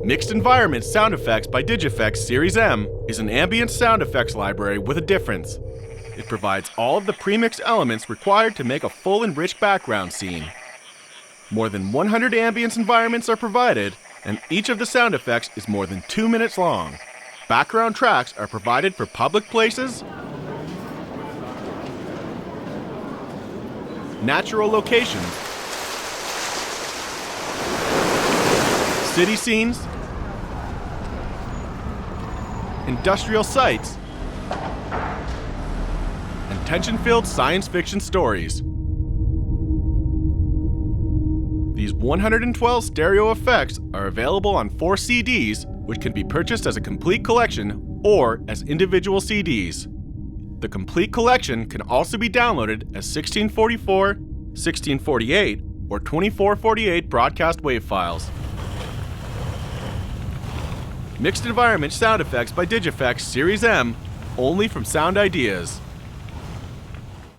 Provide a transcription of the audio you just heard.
Mixed Environment Sound Effects by Digifx Series M is an ambient sound effects library with a difference. It provides all of the premixed elements required to make a full and rich background scene. More than 100 ambience environments are provided, and each of the sound effects is more than 2 minutes long. Background tracks are provided for public places, natural locations, city scenes, industrial sites, and tension-filled science fiction stories. These 112 stereo effects are available on 4 CDs, which can be purchased as a complete collection or as individual CDs. The complete collection can also be downloaded as 1644, 1648, or 2448 broadcast wave files. Mixed Environment Sound Effects by Digifx Series M, only from Sound Ideas.